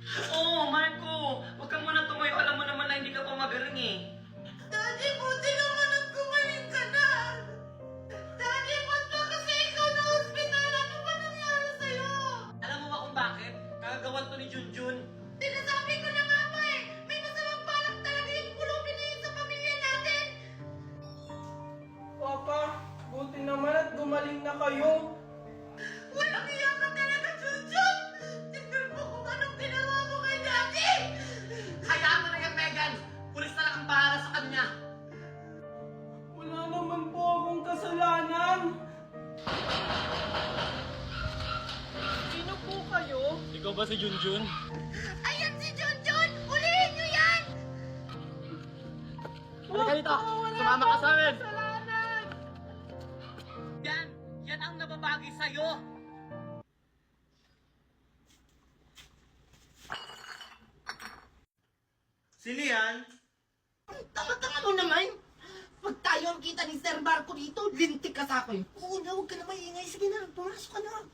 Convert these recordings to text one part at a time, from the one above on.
Oo, Marco. Huwag ka muna tumayo. Alam mo naman na hindi ka pa magaling eh. Daddy, buti naman at gumaling ka na. Daddy, ba't ba kasi ikaw na hospital? Ano ba nangyari sa'yo? Alam mo ba kung bakit? Kagagawan to ni Junjun. Sinasabi ko na nga ba eh. May masamang balak talaga yung pulubi na yun sa pamilya natin. Papa, buti naman at gumaling na kayo. Walang iya ka talaga, Junjun. Tignan mo kung anong ginawa mo kay Daddy. Hayaan mo na yan, Megan. Pulis na lang ang bahala sa kanya. Wala naman po akong kasalanan. Sino po kayo? Ikaw ba si Junjun? Ayan si Junjun. Ulihin niyo yan. Halika dito. Wala Sumama po ka sa amin. akong kasalanan. Yan ang nababagi sa'yo. Si Lian? Tama-tama mo naman. Pag tayo ang kita ni Sir Marco dito, lintik ka sa akin. Oo na, huwag ka na maingay. Sige na, pumasok ka na.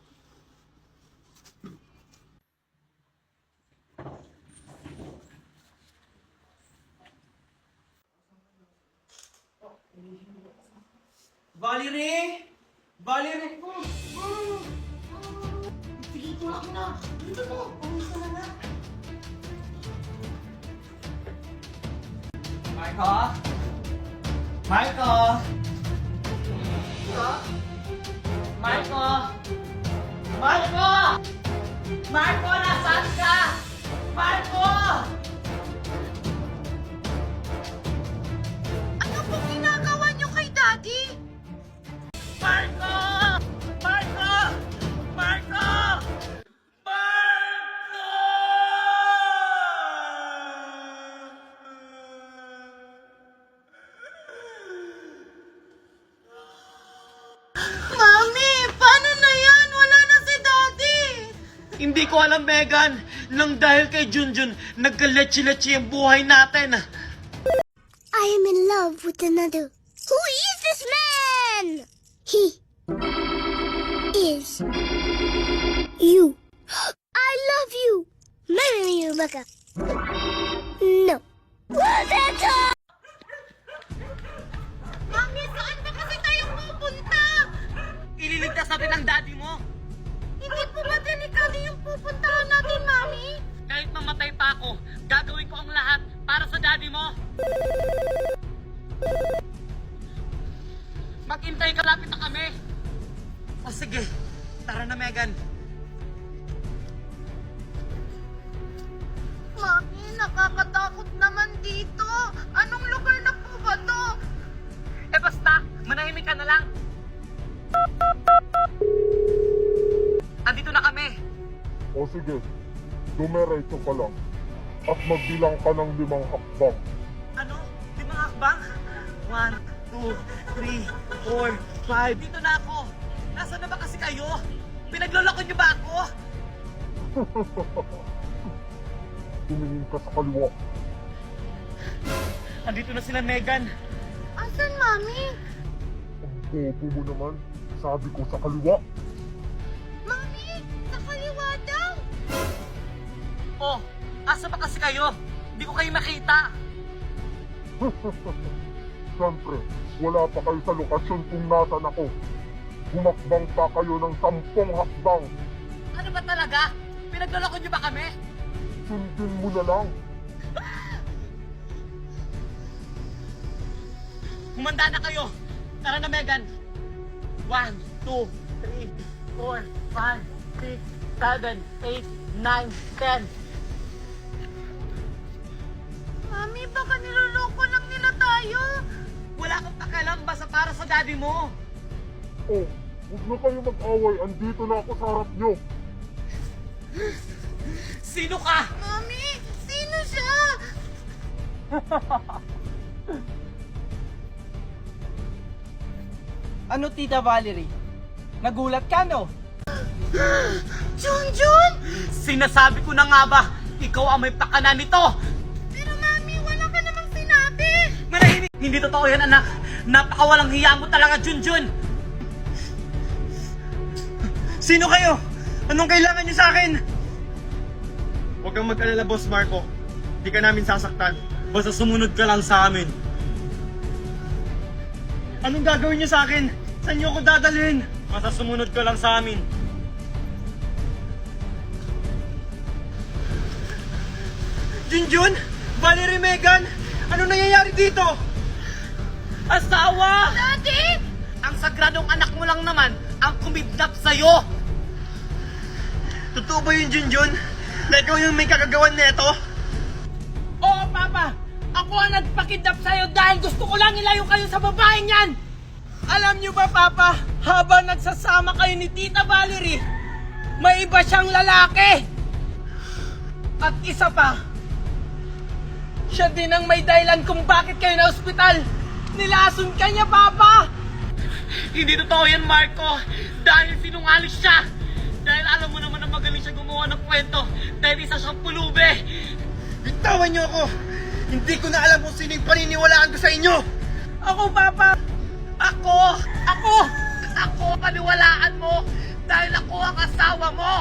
Valerie! Valerie! Sige, tulak na. Dito mo, pumasok ka na nga. Marco? Marco? Marco? Marco? Marco, nasaan ka? Marco! Ano pong ginagawa niyo kay Daddy? Marco! Marco! Marco! Mami, paano na yan? Wala na si Daddy. Hindi ko alam, Megan. Nang dahil kay Junjun, nagkaletsi-letsi ang buhay natin. I am in love with another. Who is this man? He is you. I love you. Marry me, Rebecca. No. Mami, saan ba kasi tayo pupunta? Ililigtas natin ang daddy mo. Hindi po ba delikado yung pupuntahan natin, Mami? Kahit mamatay pa ako, gagawin ko ang lahat para sa daddy mo. Maghintay ka, lapit na kami. O sige, tara na, Megan. Mami, nakakatakot naman dito. Anong lugar na po ba to? Eh basta, manahimik ka na lang. Andito na kami. O sige, dumiretso ka lang at magbilang ka ng 5 hakbang. Ano? 5 hakbang? 1, 2, 3, 4, 5. Dito na ako. Nasaan na ba kasi kayo? Pinagloloko niyo ba ako? Tumingin ka sa kaliwa. Andito na sila, Megan. Asan, Mami? Ang bobo mo naman. Sabi ko sa kaliwa. Mami, sa kaliwa daw. Oh, asa ba kasi kayo? Hindi ko kayo makita. Siyempre, wala pa kayo sa lokasyon kung nasan ako. Humakbang pa kayo ng 10 hakbang. Ano ba talaga? Pinagloloko niyo ba kami? Sundin mo na lang. Humanda na kayo. Tara na, Megan. 1, 2, 3, 4, 5, 6, 7, 8, 9, 10. Mami, baka niloloko lang nila tayo. Wala kang pakialam, basta para sa daddy mo. Oh, huwag na kayo mag-away. Andito na ako sa harap nyo. Sino ka? Mami, sino siya? Ano, Tita Valerie? Nagulat ka, no? Junjun! Sinasabi ko na nga ba, ikaw ang may pakana nito. Pero Mami, wala ka namang sinabi. Manahimik. Hindi totoo yan, anak. Napakawalang hiya mo talaga, Junjun. Sino kayo? Anong kailangan niyo sa akin? Huwag kang mag-alala, Boss Marco. Di ka namin sasaktan. Basta sumunod ka lang sa amin. Anong gagawin niyo sa akin? Saan niyo ako dadalhin? Basta sumunod ka lang sa amin. Junjun? Valerie, Megan? Ano nangyayari dito? Asawa! Daddy! Ang sagradong anak mo lang naman ang kumidnap sa'yo! Totoo ba yun, Junjun? Na ikaw yung may kakagawan neto? Oo, Papa! Ako ang nagpakidnap sa'yo dahil gusto ko lang ilayo kayo sa babaeng yan! Alam niyo ba, Papa, habang nagsasama kayo ni Tita Valerie, may iba siyang lalaki! At isa pa, siya din ang may dahilan kung bakit kayo na ospital! Nilason ka niya, Papa! Hindi totoo yan, Marco! Dahil sinungaling siya! Dahil alam mo naman na magaling siya gumawa ng kwento dahil isa siyang pulube! Bitawan niyo ako! Hindi ko na alam kung sino yung paniniwalaan ko sa inyo! Ako, Papa! Ako! Ako paniwalaan mo dahil ako ang asawa mo!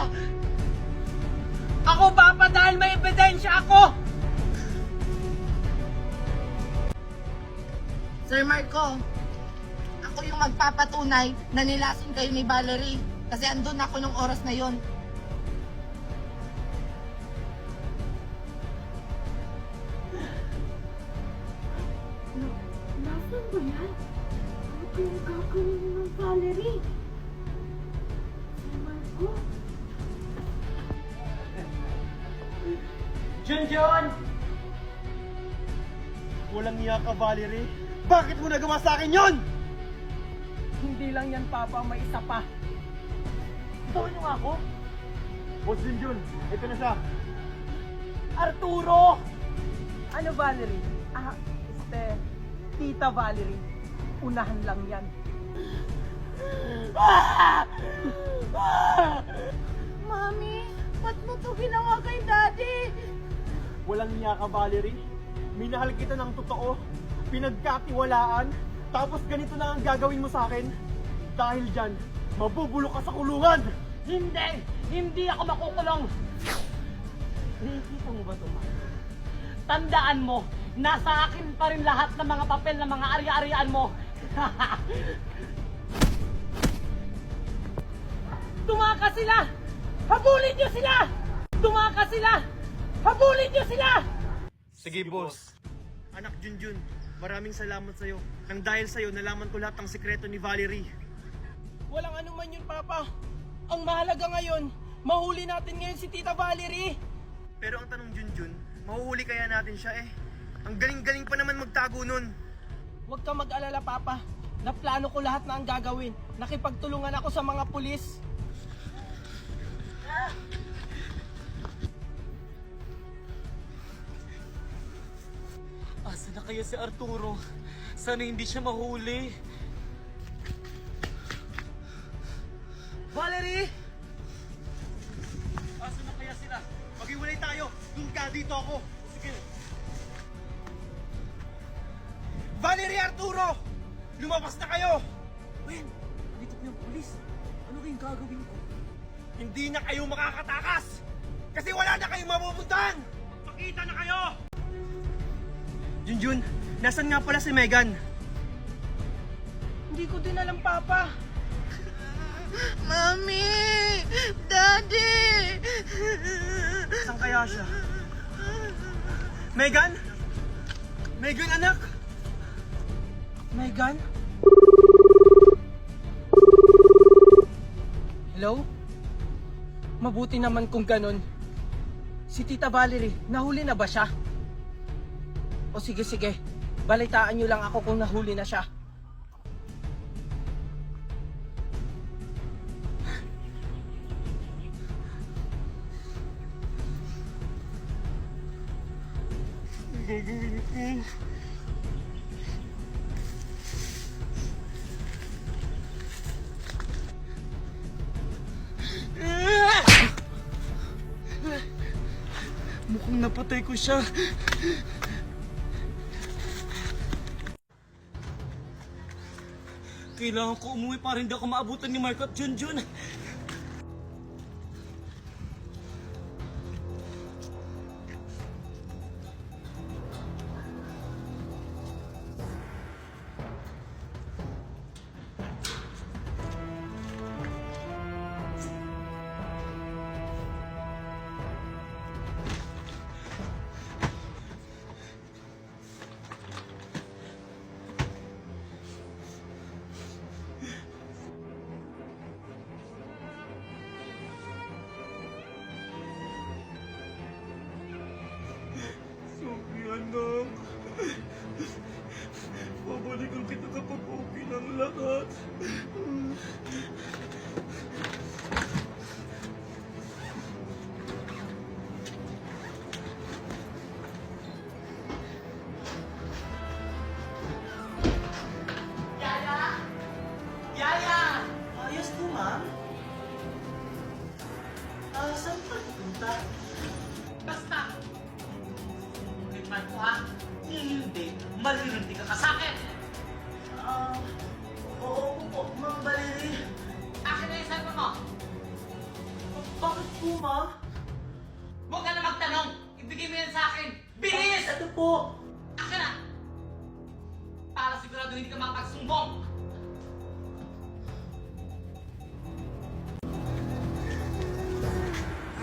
Ako, Papa, dahil may ebidensya ako! Sir Marco, ako yung magpapatunay na nilason kayo ni Valerie kasi andun ako nung oras na yon. Nasaan ba yan? Ano kayong gagawin ng Valerie? Si Marco? Junjun! Walang iya ka, Valerie. Bakit mo nagawa sa akin yon? Hindi lang yan, Papa, may isa pa. Ito niyo nga ako? Boss Junjun, ito na siya. Arturo! Ano, Valerie? Tita Valerie. Unahan lang yan. Mami, ba't mo to ginawa kay Daddy? Walang iya ka, Valerie. Minahal kita ng totoo. Pinagkatiwalaan. Tapos ganito na ang gagawin mo sa akin. Dahil dyan, mabubulok ka sa kulungan. Hindi! Hindi ako makukulong! Nakikita mo ba ito, Marco? Tandaan mo, nasa akin pa rin lahat ng mga papel ng mga ari-arian mo. Tumakas sila! Habulin niyo sila! Tumakas sila! Habulin niyo sila! Sige, boss. Anak Junjun, maraming salamat sa'yo. Nang dahil sa'yo, nalaman ko lahat ng sikreto ni Valerie. Walang anuman yun, Papa. Ang mahalaga ngayon, mahuli natin ngayon si Tita Valerie. Pero ang tanong, Junjun, mahuhuli kaya natin siya eh? Ang galing-galing pa naman magtago nun. Huwag kang mag-alala, Papa. Naplano ko lahat na ang gagawin. Nakipagtulungan ako sa mga pulis. Asa na kaya si Arturo? Sana hindi siya mahuli. Valerie! Asa na kaya sila? Maghiwalay tayo. Doon ka, dito ako. Sige. Valerie, Arturo! Lumabas na kayo! Wen, dito po yung pulis. Ano kayong gagawin ko? Hindi na kayo makakatakas! Kasi wala na kayong mapupuntahan! Pakita na kayo! Junjun, nasan nga pala si Megan? Hindi ko din alam, Papa. Mami! Daddy! Saan kaya siya? Megan? Megan, anak? Megan? Hello? Mabuti naman kung ganun. Si Tita Valerie, nahuli na ba siya? O sige, balitaan niyo lang ako kung nahuli na siya. Gagawin ko. Mukhang napatay ko siya. Kailangan ko umuwi para hindi ako maabutan ni Marco at Junjun. hindi, malilinti ka sa akin. Oo po, Ma'am Valerie. Akin na yung cellphone mo. Bakit po, ma? Huwag ka na magtanong. Ibigay mo yan sa akin. Bilis! Ito po. Akin na! Para sigurado hindi ka makapagsumbong.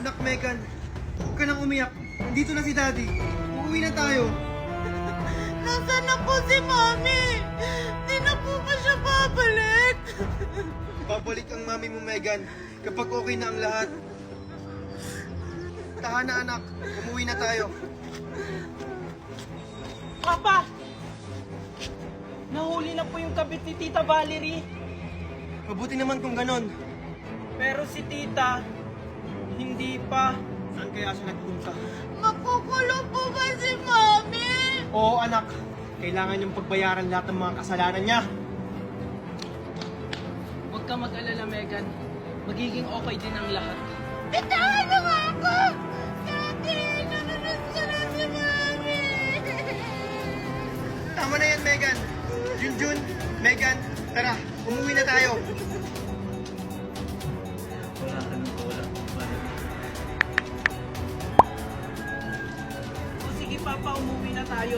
Anak Megan, huwag ka nang umiyak. Nandito na si Daddy. Uuwi na tayo. Nasaan na po si Mami? Di na po ba siya babalik? Babalik ang mami mo, Megan, kapag okay na ang lahat. Tahan na, anak. Umuwi na tayo. Papa! Nahuli na po yung kabit ni Tita Valerie. Mabuti naman kung ganon. Pero si Tita, hindi pa. Saan kaya siya nagpunta? Makukulong po ba si Mami? Oo, anak. Kailangan niyong pagbayaran lahat ng mga kasalanan niya. Huwag ka mag-alala, Megan. Magiging okay din ang lahat. Bitawan mo nga ako! Daddy, nananas ko na si Mami! Tama na yan, Megan. Junjun, Megan, tara, umuwi na tayo. O sige, Papa, umuwi na tayo.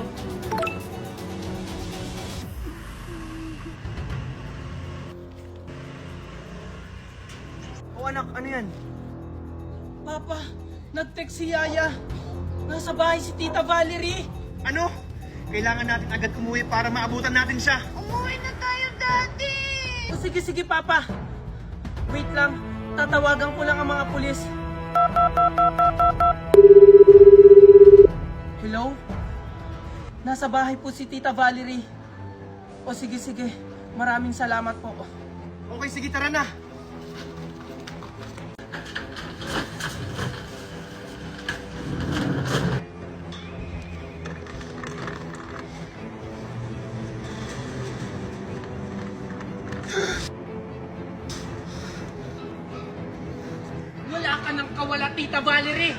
O anak, ano yan? Papa, nag-text si Yaya. Nasa bahay si Tita Valerie. Ano? Kailangan natin agad umuwi para maabutan natin siya. Umuwi na tayo, Daddy! O sige, Papa. Wait lang, tatawagan ko lang ang mga pulis. Hello? Nasa bahay po si Tita Valerie. O sige, maraming salamat po. Okay, sige, tara na. Wala ka nang kawala, Tita Valerie!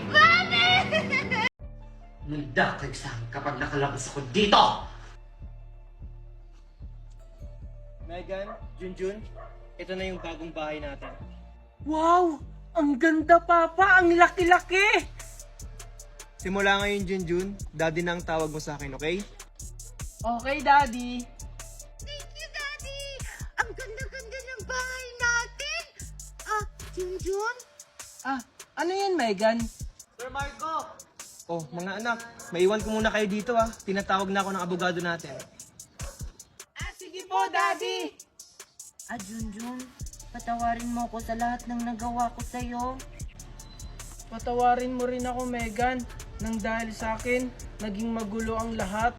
Nanda kayo sa akin kapag nakalabas ako dito! Megan, Junjun, ito na yung bagong bahay natin. Wow! Ang ganda, Papa! Ang laki-laki! Simula ngayon, Junjun, Daddy na ang tawag mo sa akin, okay? Okay, Daddy. Thank you, Daddy! Ang ganda-ganda ng bahay natin! Junjun? Ano yan, Megan? Sir Marco! Oh, mga anak, maiwan ko muna kayo dito ah. Tinatawag na ako ng abogado natin. Sige po, Daddy! Junjun, patawarin mo ko sa lahat ng nagawa ko sa'yo. Patawarin mo rin ako, Megan. Nang dahil sa akin, naging magulo ang lahat.